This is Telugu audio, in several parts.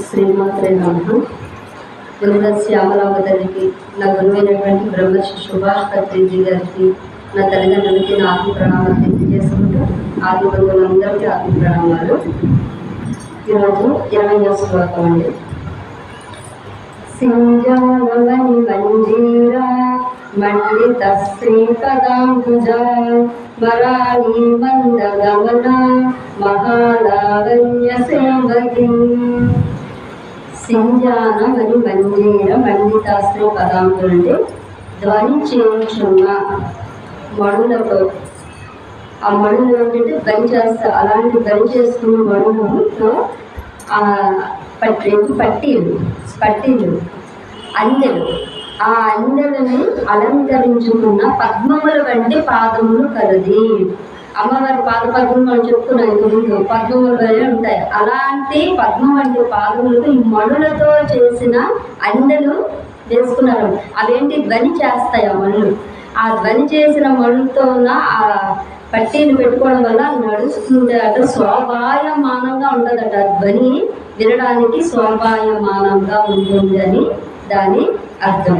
శ్రీమాత్రే నమః. ముందుగా శ్యామలావతరికి, నా గురువైనటువంటి బ్రహ్మశ్రీ సుభాష్ పత్రిజీ గారికి, నా తల్లిదండ్రులకి నా ఆత్మ ప్రణామాలు తెలియజేసుకుంటూ ఆత్మ బంధువులందరికీ ఆత్మ ప్రణామాలు. ఈరోజు 20వ శ్లోకం అండి. సింజానమణి మంజీరా మండిత శ్రీపదాంబుజా వరాళీ మందగమన మహాలావణ్య సేవకి. సింజానమణి మంజీర మండితాశ్రీ పదాంబులు అంటే ధ్వని చేయించున్న మణులతో, ఆ మణులు ఏంటంటే ధ్వని చేస్తారు. అలాంటి ధ్వని చేసుకున్న మణులతో పట్టీలు అందెలు, ఆ అందెలని అలంకరించుకున్న పద్మముల వంటి పాదములు కలది. అమ్మవారి పద్మములు మనం చెప్పుకున్నాం ముందు, పద్మములు వలె ఉంటాయి. అలాంటి పద్మం వంటి పాదములకు ఈ మణులతో చేసిన అందెలు వేసుకున్నారు. అవేంటి ధ్వని చేస్తాయి. ఆ మణులు, ఆ ధ్వని చేసిన మణులతో ఉన్న ఆ పట్టీలు పెట్టుకోవడం వల్ల నడుస్తుంది అట, శోభాయమానంగా ఉండదట. ధ్వని వినడానికి శోభాయమానంగా ఉంటుంది అని దాని అర్థం.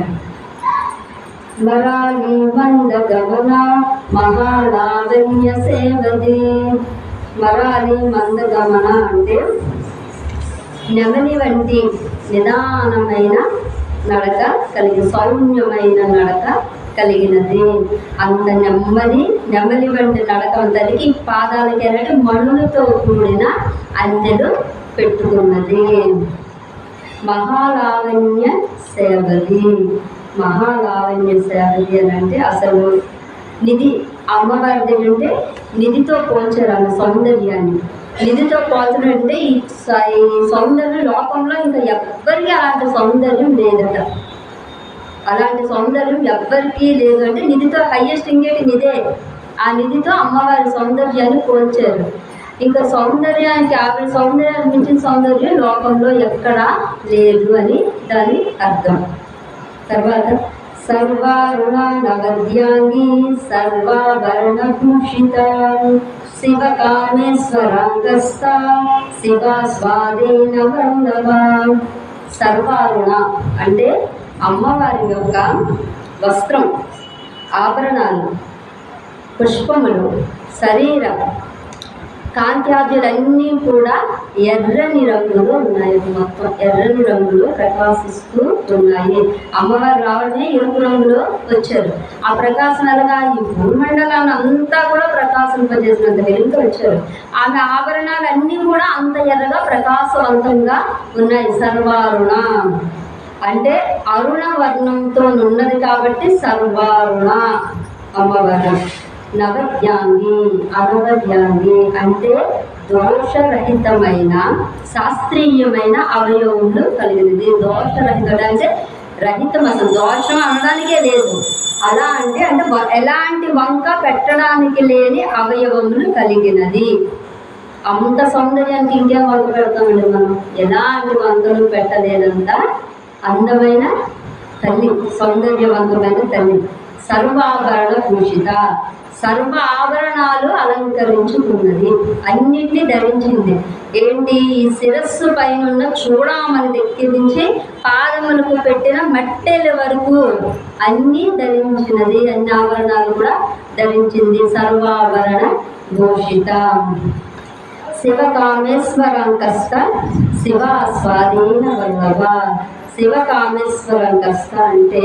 వరాళీ మందగమన మహాలావణ్య సేవది. వరాళీ మందగమన అంటే నెమలి వంటి నిదానమైన నడక కలిగి, సౌమ్యమైన నడక కలిగినది. అంత నెమ్మలి వంటి నడక ఉందని పాదాలకి అంటే మణులతో కూడిన అందెలు పెట్టుకున్నది. మహాలావణ్య సేవది. మహాలావణ్య సేవది అని అంటే అసలు నిధి, అమ్మవారిది అంటే నిధితో పోల్చారు అన్న సౌందర్యాన్ని. నిధితో పోల్చడం అంటే ఈ సౌందర్యం లోకంలో ఇంకా ఎవ్వరికి అలాంటి సౌందర్యం లేదట. అలాంటి సౌందర్యం ఎవ్వరికీ లేదు. అంటే నిధితో హైయెస్ట్ ఇంకేటి నిధే. ఆ నిధితో అమ్మవారి సౌందర్యాన్ని పోల్చారు. ఇంకా సౌందర్యానికి, ఆవిడ సౌందర్యానికి మించిన సౌందర్యం లోకంలో ఎక్కడా లేదు అని దాని అర్థం. తర్వాత సర్వారుణ నవద్యాంగి సర్వాభరణభూషిత శివకామేశ్వరాంగస్థ శివ స్వాధీన వల్లభ. సర్వారుణ అంటే అమ్మవారి యొక్క వస్త్రం, ఆభరణాలు, పుష్పములు, శరీరం, కాంత్యాద్యులన్నీ కూడా ఎర్రని రంగులో ఉన్నాయి. మొత్తం ఎర్రని రంగులో ప్రకాశిస్తూ ఉన్నాయి. అమ్మవారు రావడమే ఎరుపు రంగులో వచ్చారు. ఆ ప్రకాశనలుగా ఈ భూమండలాన్ని అంతా కూడా ప్రకాశింపజేసినంత వెలుగుతో వచ్చారు. ఆమె ఆభరణాలన్నీ కూడా అంత ఎర్రగా ప్రకాశవంతంగా ఉన్నాయి. సర్వారుణ అంటే అరుణ వర్ణంతో ఉన్నది కాబట్టి సర్వారుణ అమ్మవారు. నవద్యాంగి, అనవద్యాంగి అంటే దోషరహితమైన శాస్త్రీయమైన అవయవములు కలిగినది. దోషరహితం అంటే రహితం, అసలు దోషం అనడానికే లేదు. అలా అంటే ఎలాంటి వంక పెట్టడానికి లేని అవయవములు కలిగినది. అంత సౌందర్యానికి ఇంకేం వంక పెడతామండి మనం? ఎలాంటి వంకలు పెట్టలేనంత అందమైన తల్లి, సౌందర్యవంతమైన తల్లి. సర్వాభరణ భూషిత, సర్వ ఆభరణాలు అలంకరించుకున్నది, అన్నిటినీ ధరించింది. ఏంటి? ఈ శిరస్సు పైన ఉన్న చూడామని దగ్గర నుంచి పాదములకు పెట్టిన మట్టెల వరకు అన్నీ ధరించినది. అన్ని ఆభరణాలు కూడా ధరించింది. సర్వాభరణ భూషిత. శివకామేశ్వరాంకస్త శివ స్వాధీన వల్లభ. శివకామేశ్వరాంకస్త అంటే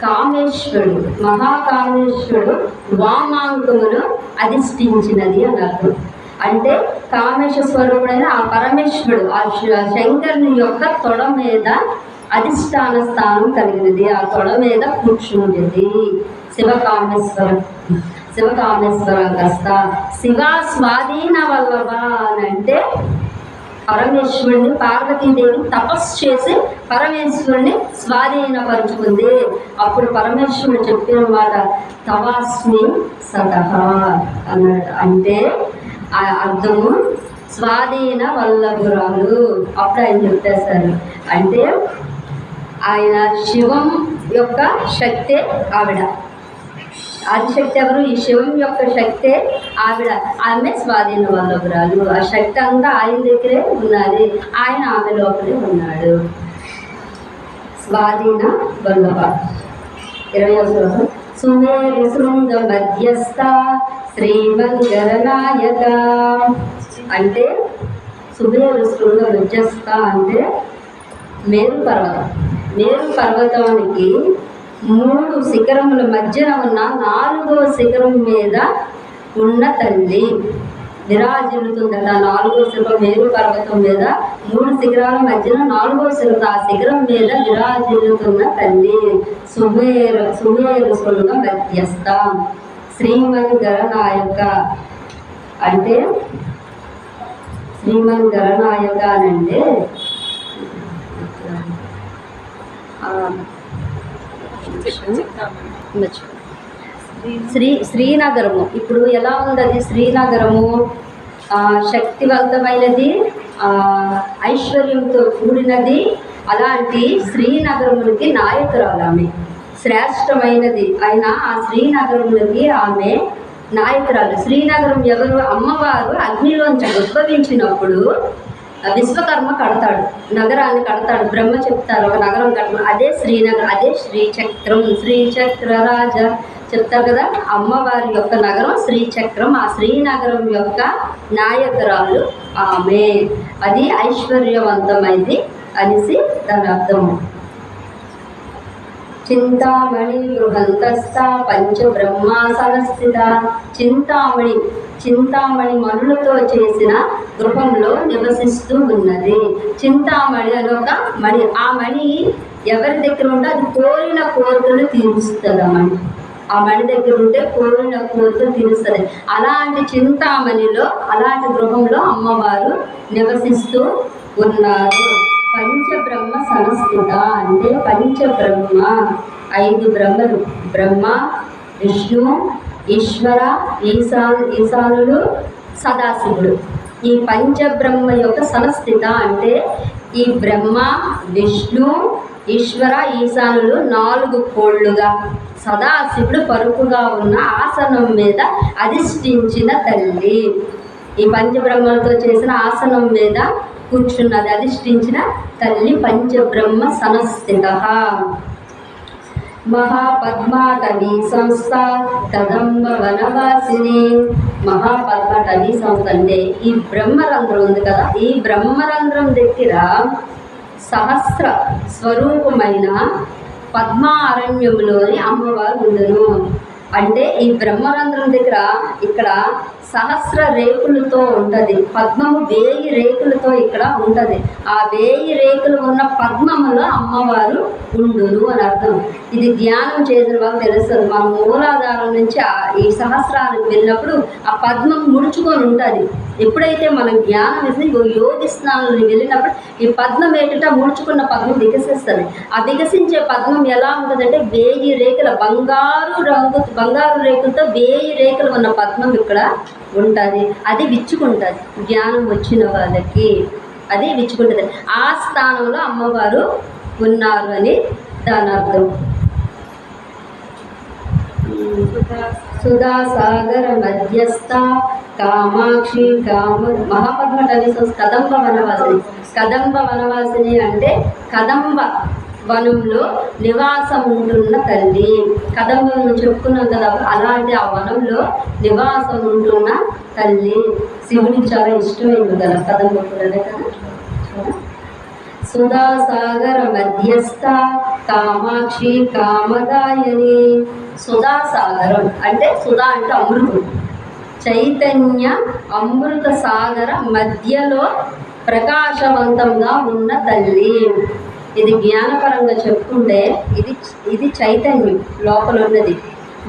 కామేశ్వరుడు, మహాకామేశ్వరుడు వామాంకమును అధిష్ఠించినది అని అర్థం. అంటే కామేశ్వరుడైన ఆ పరమేశ్వరుడు, ఆ శంకరుని యొక్క తొడ మీద అధిష్టాన స్థానం కలిగినది. ఆ తొడ మీద కూర్చుండేది. శివకామేశ్వరాంకస్త. శివ స్వాధీన వల్లభ అని అంటే పరమేశ్వరుని, పార్వతీదేవి తపస్సు చేసి పరమేశ్వరుని స్వాధీనపరుచుకుంది. అప్పుడు పరమేశ్వరుడు చెప్పిన మాట తవాస్మి సతః అన్నాడు. అంటే ఆ అర్థము స్వాధీన వల్లభురాలు. అప్పుడు ఆయన చెప్పేశారు. అంటే ఆయన శివం యొక్క శక్తే ఆవిడ. ఆదిశక్తి ఎవరు? ఈ శివం యొక్క శక్తే ఆమె స్వాధీన వల్లభురాలు. ఆ శక్తి అంతా ఆయన దగ్గరే ఉన్నది, ఆయన ఆమె లోపలే ఉన్నాడు. స్వాధీన వల్లభ. 20వ శ్లోకం. సుమేరు శృంగ మధ్యస్థ శ్రీమంగళనాయక అంటే సుమేరు శృంగ మధ్యస్థ అంటే మేరు పర్వతం. మేరు పర్వతానికి 3 శిఖరముల మధ్యన ఉన్న 4వ శిఖరం మీద ఉన్న తల్లి విరాజిల్లుతుందట. 4వ శిఖరం మేరు పర్వతం మీద 3 శిఖరాల మధ్యన 4వ శిఖరం, ఆ శిఖరం మీద విరాజిల్లుతున్న తల్లి సుమేరు శృంగ మధ్యస్థ శ్రీమంగళనాయక అంటే శ్రీమంగళనాయక అంటే శ్రీనగరము. ఇప్పుడు ఎలా ఉంది అది? శ్రీనగరము శక్తివంతమైనది, ఐశ్వర్యంతో కూడినది. అలాంటి శ్రీనగరములకి నాయకురాలు ఆమె, శ్రేష్టమైనది అయిన ఆ శ్రీనగరములకి ఆమె నాయకురాలు. శ్రీనగరం ఎవరు? అమ్మవారు అగ్నిలోంచి ఉద్భవించినప్పుడు విశ్వకర్మ కడతాడు, నగరాన్ని కడతాడు. బ్రహ్మ చెప్తారు ఒక నగరం కట్టడం, అదే శ్రీనగరం, అదే శ్రీచక్రం. శ్రీచక్ర రాజ చెప్తారు కదా, అమ్మవారి యొక్క నగరం శ్రీచక్రం. ఆ శ్రీనగరం యొక్క నాయకురాలు ఆమె. అది ఐశ్వర్యవంతమైంది అనేసి దాని అర్థం. చింతామణి గృహంతస్థ పంచబ్రహ్మాసన స్థిత. చింతామణి మణులతో చేసిన గృహంలో నివసిస్తూ ఉన్నది. చింతామణి అని ఒక మణి. ఆ మణి ఎవరి దగ్గర ఉంటే అది కోరిన కోరికలు తీరుస్తుంది. ఆ మణి దగ్గర ఉంటే కోరిన కోరికలు తీరుస్తుంది. అలాంటి చింతామణిలో, అలాంటి గృహంలో అమ్మవారు నివసిస్తూ ఉన్నారు. పంచబ్రహ్మ సంస్థిత అంటే పంచబ్రహ్మ 5 బ్రహ్మలు, బ్రహ్మ, విష్ణు, ఈశ్వర, ఈశానుడు, సదాశివుడు. ఈ పంచబ్రహ్మ యొక్క సంస్థిత అంటే ఈ బ్రహ్మ, విష్ణు, ఈశ్వర, ఈశానులు 4 కోళ్ళుగా, సదాశివుడు పరుపుగా ఉన్న ఆసనం మీద అధిష్ఠించిన తల్లి. ఈ పంచబ్రహ్మలతో చేసిన ఆసనం మీద కూర్చున్నది, అధిష్ఠించిన తల్లి పంచబ్రహ్మ సంస్థిత. మహాపద్మాటవీ సంస్థ కదంబ వనవాసిని. మహాపద్మాటవీ సంస్థ అంటే ఈ బ్రహ్మరంధ్రం ఉంది కదా, ఈ బ్రహ్మరంధ్రం దగ్గర సహస్ర స్వరూపమైన పద్మారణ్యంలోని అమ్మవారు ఉండును. అంటే ఈ బ్రహ్మరంధ్రం దగ్గర ఇక్కడ సహస్ర రేకులతో ఉంటుంది పద్మము, 1000 రేకులతో ఇక్కడ ఉంటుంది. ఆ 1000 రేకులు ఉన్న పద్మములో అమ్మవారు ఉండును అని అర్థం. ఇది ధ్యానం చేసిన వాళ్ళు తెలుస్తుంది. మన మూలాధారం నుంచి ఈ సహస్రానికి వెళ్ళినప్పుడు ఆ పద్మం ముడుచుకొని ఉంటుంది. ఎప్పుడైతే మనం జ్ఞానం వేసి యోగి స్నానానికి వెళ్ళినప్పుడు ఈ పద్మం ఏటట ముడుచుకున్న పద్మం వికసిస్తుంది. ఆ వికసించే పద్మం ఎలా ఉంటుందంటే 1000 రేకుల బంగారు రేకులతో 1000 రేకులు ఉన్న పద్మం ఇక్కడ ఉంటుంది. అది విచ్చుకుంటుంది జ్ఞానం వచ్చిన వాళ్ళకి, అది విచ్చుకుంటుంది. ఆ స్థానంలో అమ్మవారు ఉన్నారు అని దాని అర్థం. సుధాసాగర మధ్యస్థ కామాక్షి మహాపద్మటవి కదంబ వనవాసిని. కదంబ వనవాసిని అంటే కదంబ వనంలో నివాసం ఉంటున్న తల్లి. కదంబం చెప్పుకున్నాం కదా, అలాంటి ఆ వనంలో నివాసం ఉంటున్న తల్లి. శివుడికి చాలా ఇష్టమైంది కదా కదంబ పూలనే కదా. సుధాసాగర మధ్యస్థ కామాక్షి కామదాయని. సుధాసాగరం అంటే సుధా అంటే అమృతం, చైతన్య అమృత సాగర మధ్యలో ప్రకాశవంతంగా ఉన్న తల్లి. ఇది జ్ఞానపరంగా చెప్పుకుంటే ఇది చైతన్యం లోపల ఉన్నది.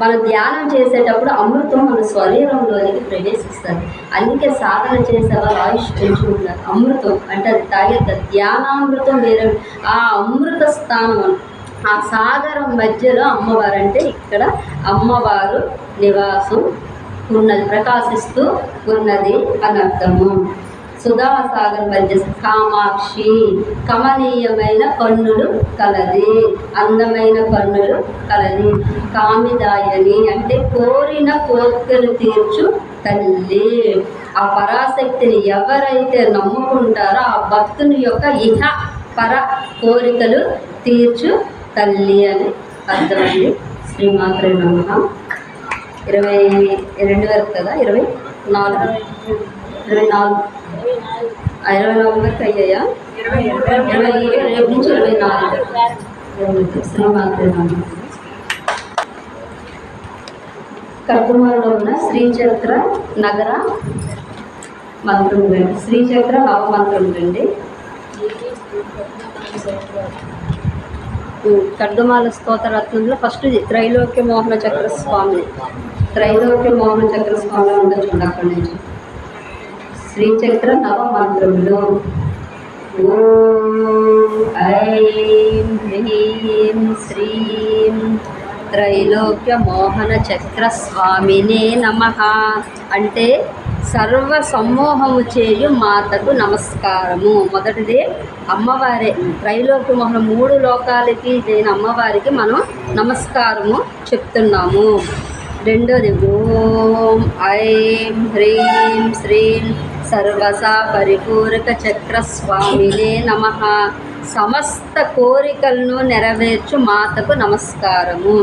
మనం ధ్యానం చేసేటప్పుడు అమృతం మన శరీరంలోనికి ప్రవేశిస్తుంది. అందుకే సాధన చేసే వాళ్ళు ఆయుష్ పెంచుకుంటారు. అమృతం అంటే అది తాగేది ధ్యానామృతం వేరే. ఆ అమృత స్థానం, ఆ సాగరం మధ్యలో అమ్మవారు అంటే ఇక్కడ అమ్మవారు నివాసం ఉన్నది, ప్రకాశిస్తూ ఉన్నది అని అర్థము. సుధాసాగర్ మధ్య కామాక్షి, కమనీయమైన కన్నులు కలది, అందమైన కన్నులు కలది. కామిదాయని అంటే కోరిన కోర్కెలు తీర్చు తల్లి. ఆ పరాశక్తిని ఎవరైతే నమ్ముకుంటారో ఆ భక్తుని యొక్క ఇహ పర కోరికలు తీర్చు తల్లి అని అర్థమండి. శ్రీమాత్రే నమః. 22 వరకు కదా, 24 వరకు అయ్యాయా? 20 రేపు నుంచి 24. శ్రీమాత్రే నమః. కర్దమాలో ఉన్న శ్రీచక్ర నగర మంత్రం రండి. శ్రీచక్ర నవమంత్రం రండి. కర్దమాల స్తోత్రరత్నంలో ఫస్ట్ త్రైలోక్య మోహన చక్ర స్వామి, త్రైలోక్య మోహన చక్ర స్వామి ఉండొచ్చు అక్కడి నుంచి. శ్రీచక్ర నవమంత్రంలో ఓం ఐం హ్రీం శ్రీం త్రైలోక్య మోహన చక్ర స్వామినే నమః అంటే సర్వ సమ్మోహము చేయు మాతకు నమస్కారము. మొదటిది అమ్మవారే, త్రైలోక్య మోహన 3 లోకాలకి దేని అమ్మవారికి మనం నమస్కారము చెప్తున్నాము. రెండోది ఓం ఐం హ్రీం శ్రీం సర్వసా పరిపూరక చక్ర స్వామినే నమః సమస్త కోరికలను నెరవేర్చు మాతకు నమస్కారము.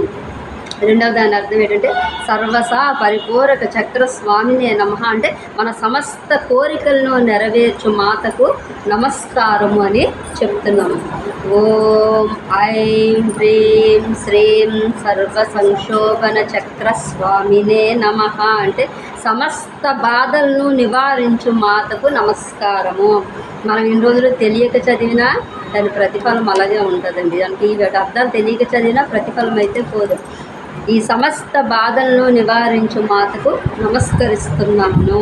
రెండవ దాని అర్థం ఏంటంటే సర్వసా పరిపూరక చక్ర స్వామినే నమః అంటే మన సమస్త కోరికలను నెరవేర్చు మాతకు నమస్కారము అని చెప్తున్నాము. ఓం ఐం హ్రీం శ్రీం సర్వ సంక్షోభన చక్ర స్వామినే నమః అంటే సమస్త బాధలను నివారించు మాతకు నమస్కారము. మనం ఇన్ని రోజులు తెలియక చదివినా దాని ప్రతిఫలం అలాగే ఉంటుందండి. దానికి ఈ అర్థాలు తెలియక చదివినా ప్రతిఫలం అయితే పోదు. ఈ సమస్త బాధలను నివారించు మాతకు నమస్కరిస్తున్నాను.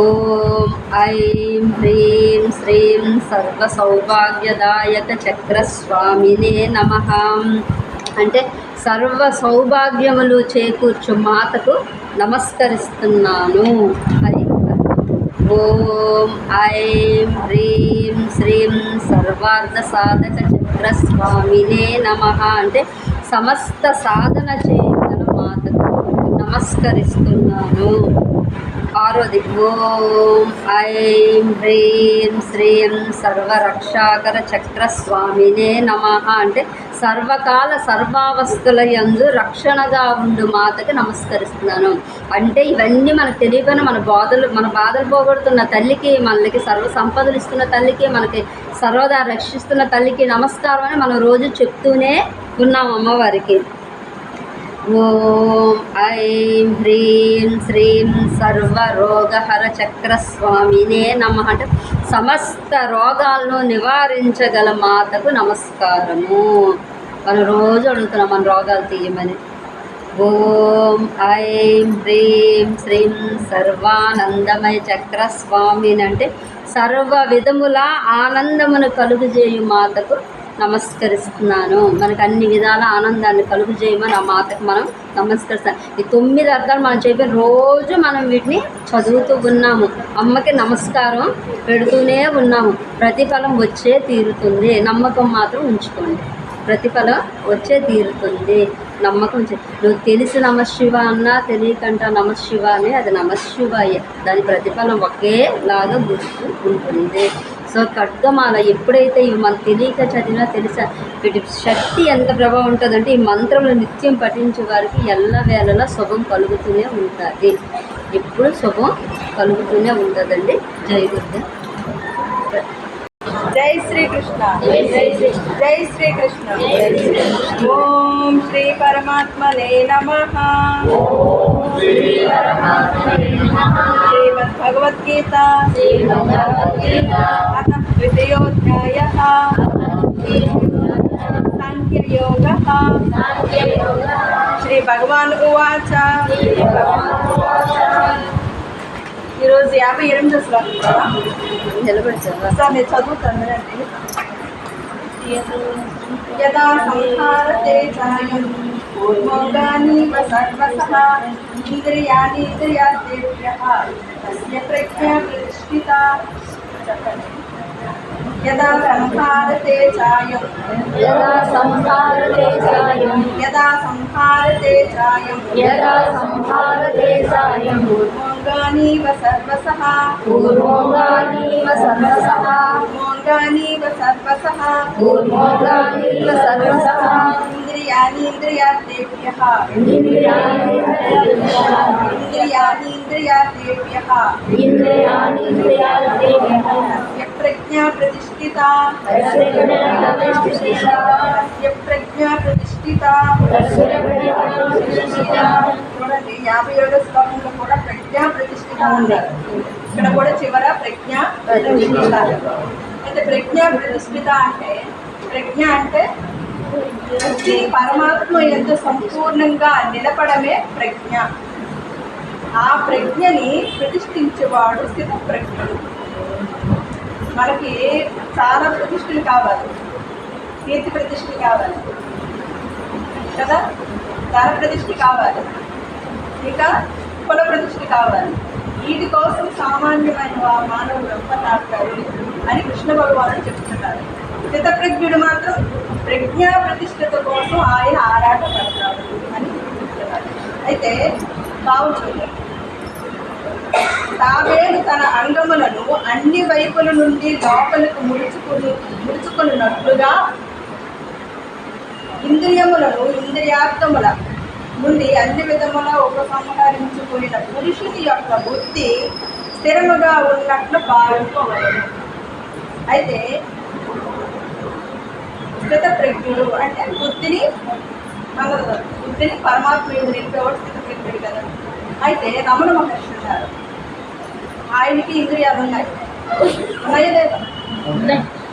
ఓం ఐం హ్రీం శ్రీం సర్వ సౌభాగ్యదాయక చక్ర స్వామినే నమః అంటే సర్వ సౌభాగ్యములు చేకూర్చు మాతకు నమస్కరిస్తున్నాను అని. ఓం ఐం హ్రీం శ్రీం సర్వార్థ సాధక చక్ర స్వామినే నమః అంటే సమస్త సాధన చేయగల మాతకు నమస్కరిస్తున్నాను. ఆరోది ఓం ఐం హ్రీం శ్రీం సర్వరక్షాకర చక్ర స్వామినే నమః అంటే సర్వకాల సర్వావస్థల యందు రక్షణగా ఉండు మాతకు నమస్కరిస్తున్నాను. అంటే ఇవన్నీ మనకు తెలియకపోయినా మన బాధలు పోగొడుతున్న తల్లికి, మనకి సర్వ సంపదలు ఇస్తున్న తల్లికి, మనకి సర్వదా రక్షిస్తున్న తల్లికి నమస్కారం అని మనం రోజు చెప్తూనే ఉన్నాం అమ్మవారికి. ఓం ఐం హ్రీం శ్రీం సర్వరోగహర చక్ర స్వామినే నమః అంటే సమస్త రోగాలను నివారించగల మాతకు నమస్కారము. మనం రోజు అడుగుతున్నాం మన రోగాలు తీయమని. ఓం ఐం హ్రీం శ్రీం సర్వానందమయ చక్ర స్వామిని అంటే సర్వ విధముల ఆనందమును కలుగజేయు మాతకు నమస్కరిస్తున్నాను. మనకు అన్ని విధాల ఆనందాన్ని కలుగు చేయమని ఆ మాతకు మనం నమస్కరిస్తాం. ఈ 9 అర్థాలు మనం చెప్పి రోజు మనం వీటిని చదువుతూ ఉన్నాము. అమ్మకి నమస్కారం పెడుతూనే ఉన్నాము. ప్రతిఫలం వచ్చే తీరుతుంది, నమ్మకం మాత్రం ఉంచుకోండి. ప్రతిఫలం వచ్చే తీరుతుంది, నమ్మకం. నువ్వు తెలిసి నమశివ అన్నా తెలియకంట నమశివ అని అది నమశివాయ, దాని ప్రతిఫలం ఒకేలాగా గుర్తు ఉంటుంది. సో ఖడ్గమాల ఎప్పుడైతే ఇవి మనం తెలియక చదివినా తెలుసా వీటి శక్తి ఎంత ప్రభావం ఉంటుందంటే ఈ మంత్రములు నిత్యం పఠించే వారికి ఎల్లవేళలా శుభం కలుగుతూనే ఉంటుంది. ఎప్పుడు శుభం కలుగుతూనే ఉంటుందండి. జై గురుదేవ్. జై శ్రీకృష్ణ. జై శ్రీకృష్ణ. ఓం శ్రీ పరమాత్మనే నమః. శ్రీమద్భగవద్గీత అథ ద్వితీయోధ్యాయః సాంఖ్యయోగః. శ్రీ భగవాన్ ఉవాచ. ఈరోజు 58వ శ్లోకం కదా, నిలబెడతావా? సార్ నేను చదువుతాను. యదా సంహారతే చాయం పూర్వోగానీవ సర్వసః ఇంద్రియాణీంద్రియార్థేభ్యః తస్య ప్రజ్ఞా ప్రతిష్ఠితా చెప్పండి. యదా సంహారతే చాయం యదా సంహారతే చాయం యదా సంహారతే చాయం యదా సంహారతే చాయం పూర్వోంగానీవ సర్వసః పూర్వోంగానీవ సర్వసః పూర్వోంగానీవ సర్వసః పూర్వోంగానీవ సర్వసః ఇంద్రియాణీంద్రియార్థేభ్యః ఇంద్రియాణీంద్రియార్థేభ్యః ఇంద్రియాణీంద్రియార్థేభ్యః తస్య ప్రజ్ఞా ప్రతిష్ఠితా తస్య ప్రజ్ఞా ప్రతిష్ఠితా తస్య ప్రజ్ఞా ప్రతిష్ఠితా. చూడండి 57వ శ్లోకంలో కూడా ప్రజ్ఞా ప్రతిష్ఠిత ఉన్నారు. ఇక్కడ కూడా చివర ప్రజ్ఞా ప్రతిష్ఠిత. అయితే ప్రజ్ఞా ప్రతిష్ఠిత అంటే ప్రజ్ఞ అంటే బుద్ధి పరమాత్మ యందు సంపూర్ణంగా నిలపడమే ప్రజ్ఞ. ఆ ప్రజ్ఞని ప్రతిష్ఠించేవాడు స్థిత ప్రజ్ఞుడు. మనకి చాలా ప్రతిష్టలు కావాలి, కీర్తి ప్రతిష్టలు కావాలి కదా, ధన ప్రతిష్ఠ కావాలి, ఇంకా కుల ప్రతిష్ఠ కావాలి. వీటి కోసం సామాన్యమైన మానవులు వెంపటాడతారు అని కృష్ణ భగవానుడు చెప్తున్నారు. స్థితప్రజ్ఞుడు మాత్రం ప్రజ్ఞా ప్రతిష్ఠత కోసం ఆయన ఆరాటపడతాడు అని చెప్తున్నారు. అయితే బాగుంటుంది. తాబేలు తన అంగములను అన్ని వైపుల నుండి లోపలకు ముడుచుకున్నట్లుగా ఇంద్రియములను ఇంద్రియార్థముల నుండి అన్ని విధముల ఉపసంహరించుకున్న పురుషుని యొక్క బుద్ధి స్థిరముగా ఉన్నట్లు భావింపవలెను. అయితే స్థితప్రజ్ఞుడు అంటే బుద్ధిని పరమాత్మ మీద నిలిపేవాడు స్థితప్రజ్ఞుడు కదా. అయితే రమణ మహర్షి ఉన్నారు, ఆయనకి ఇంద్రియాలు ఉన్నాయి, ఉన్నాయా లేదా?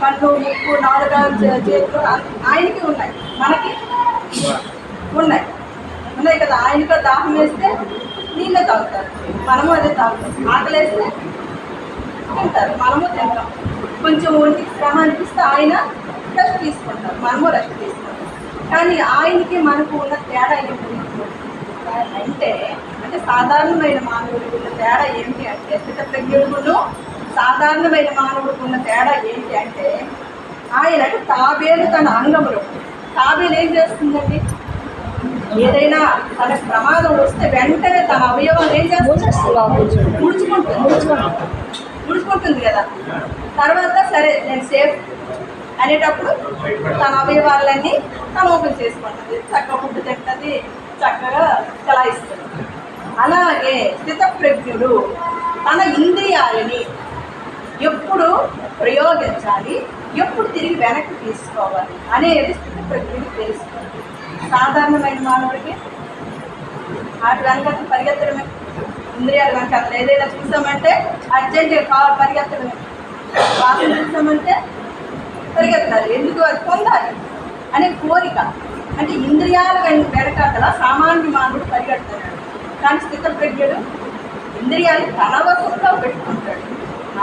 కళ్ళు, ముక్కు, నాలుగాలు, చేతులు ఆయనకి ఉన్నాయి, మనకి ఉన్నాయి కదా. ఆయనతో దాహం వేస్తే నీళ్ళే తాగుతారు, మనము అదే తాగుతాం. ఆకలేస్తే తింటారు, మనము తింటాం. కొంచెం ఒంటికి శ్రమ అనిపిస్తే ఆయన రెస్ట్ తీసుకుంటారు, మనము రెస్ట్ తీసుకుంటాం. కానీ ఆయనకి మనకు ఉన్న తేడా ఏంటి అంటే సాధారణమైన మానవుడికి ఉన్న తేడా ఏంటి అంటే స్థితప్రజ్ఞుడును సాధారణమైన మానవుడికి ఉన్న తేడా ఏంటి అంటే ఆయన తాబేలు తన అంగములు. తాబేలు ఏం చేస్తుందండి? ఏదైనా తన ప్రమాదం వస్తే వెంటనే తన అవయవాలు ఏం చేస్తుంది? ముడుచుకుంటుంది కదా. తర్వాత సరే నేను సేఫ్ అనేటప్పుడు తన అవయవాలన్నీ తను ఓపెన్ చేసుకుంటుంది, చక్కగా ఫుడ్ తింటుంది, చక్కగా చలాయిస్తుంది. అలాగే స్థితప్రజ్ఞుడు తన ఇంద్రియాలని ఎప్పుడు ప్రయోగించాలి, ఎప్పుడు తిరిగి వెనక్కి తీసుకోవాలి అనేది స్థితప్రజ్ఞుడికి తెలుస్తుంది. సాధారణమైన మానవుడికి వాటి వెనక పరిగెత్తడమే, ఇంద్రియాలు వెనక అసలు ఏదైనా చూసామంటే అర్జెంటుగా పరిగెత్తడమే, వాసన చూసామంటే పరిగెత్తాలి, ఎందుకు అది పొందాలి అనే కోరిక. అంటే ఇంద్రియాల వెనకాల సామాన్య మానవుడు పరిగెడుతున్నాడు. కానీ స్థితప్రజ్ఞుడు ఇంద్రియాలు తన వశంలో పెట్టుకుంటాడు.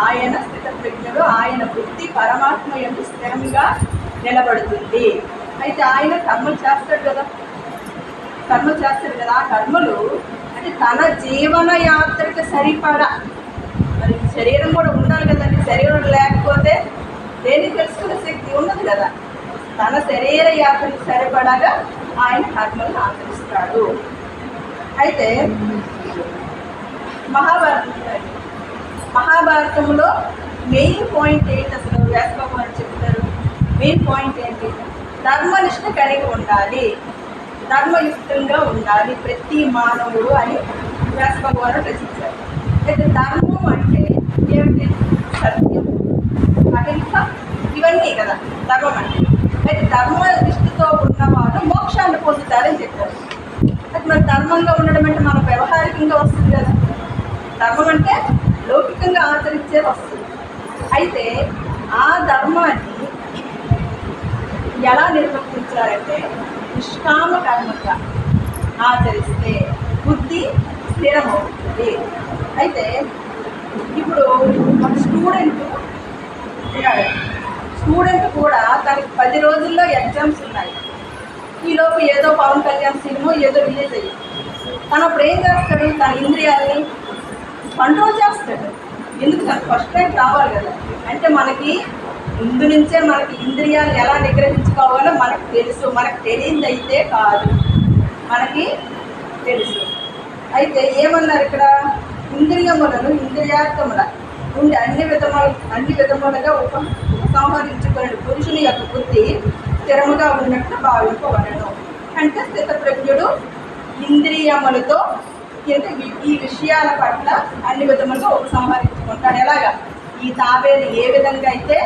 ఆయన స్థితప్రజ్ఞుడు, ఆయన బుద్ధి పరమాత్మ యందు స్థిరంగా నిలబడుతుంది. అయితే ఆయన కర్మలు చేస్తాడు కదా, ఆ కర్మలు అంటే తన జీవన యాత్రకు సరిపడా. మరి శరీరం కూడా ఉండాలి కదండి, శరీరం లేకపోతే దేన్ని తెలుసుకునే శక్తి ఉండదు కదా. తన శరీర యాత్రకు సరిపడగా ఆయన కర్మలను ఆచరిస్తాడు. అయితే మహాభారతంలో మెయిన్ పాయింట్ ఏంటి అసలు? వ్యాసభగవానుడు చెప్తారు మెయిన్ పాయింట్ ఏంటి? ధర్మనిష్ట కలిగి ఉండాలి, ధర్మయుక్తంగా ఉండాలి ప్రతి మానవుడు అని వ్యాసభగవానుడు రచించారు. అయితే ధర్మం అంటే ఏమిటి? సత్యం, అహింస, ఇవన్నీ కదా ధర్మం అంటే. అయితే ధర్మ నిష్ఠతో ఉన్నవాడు మోక్షాన్ని పొందుతారని చెప్పారు. అయితే మరి ధర్మంగా ఉండడం అంటే మన వ్యవహారికంగా వస్తుంది కదా. ధర్మం అంటే లౌకికంగా ఆచరించే వస్తుంది. అయితే ఆ ధర్మాన్ని ఎలా నిర్వర్తించాలంటే నిష్కామ కర్మగా ఆచరిస్తే బుద్ధి స్థిరమవుతుంది. అయితే ఇప్పుడు ఒక స్టూడెంట్ కూడా తనకి 10 రోజుల్లో ఎగ్జామ్స్ ఉన్నాయి. ఈలోపు ఏదో పవన్ కళ్యాణ్ సినిమా ఏదో రిలీజ్ అయ్యింది. తను అప్పుడు ఏం చేస్తాడు? తన ఇంద్రియాలని కంట్రోల్ చేస్తాడు. ఎందుకు ఫస్ట్ టైం రావాలి కదా, అంటే మనకి ముందు నుంచే మనకి ఇంద్రియాలను ఎలా నిగ్రహించుకోవాలో మనకు తెలుసు. మనకు తెలియదు అయితే కాదు, మనకి తెలుసు. అయితే ఏమన్నారు ఇక్కడ, ఇంద్రియములను ఇంద్రియార్థముల నుండి అన్ని విధములుగా ఉపసంహరించుకునే పురుషుని యొక్క బుద్ధి స్థిరముగా ఉన్నట్లు భావింపబడను. అంటే స్థితప్రజ్ఞుడు ఇంద్రియములతో ఈ విషయాల పట్ల అన్ని విధములుగా ఉపసంహరించుకుంటాడు. ఎలాగా, ఈ తాబేలు ఏ విధంగా అయితే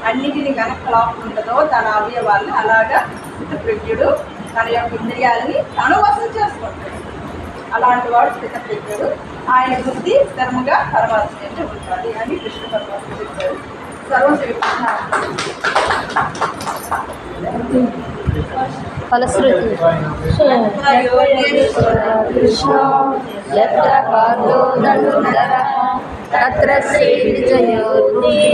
అన్నిటిని వెనక్కి లాక్కుంటుందో తన అవయవాల్ని, అలాగా స్థితప్రజ్ఞుడు తన యొక్క ఇంద్రియాలని తను వశం చేసుకుంటాడు. అలాంటి వాడు స్థితప్రజ్ఞుడు, ఆయన బుద్ధి స్థిరముగా పరమాత్మ ఉంటుంది అని కృష్ణ పరమాత్మ చెప్పారు. సర్వశ్రీ ఫలశ్రుతి కృష్ణ తత్ర శ్రీ విజయోర్ధ్రువాణి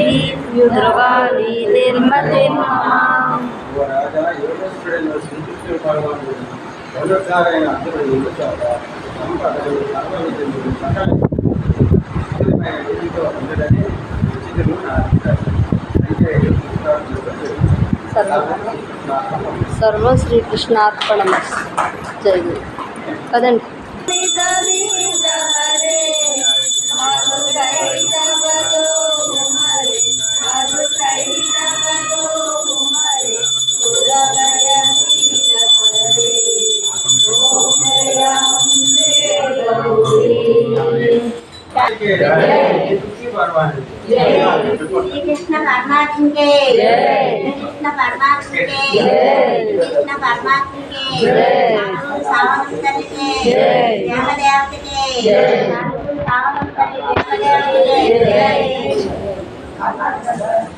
నిర్మతిర్మమ. సర్వం శ్రీకృష్ణార్పణమస్తు. జై గురు. కదండి. कृष्ण परमात्मा के कृष्ण परमात्मा के कृष्ण परमात्मा के सावंतरी के देवदेवता के सावंतरी देवदेवता के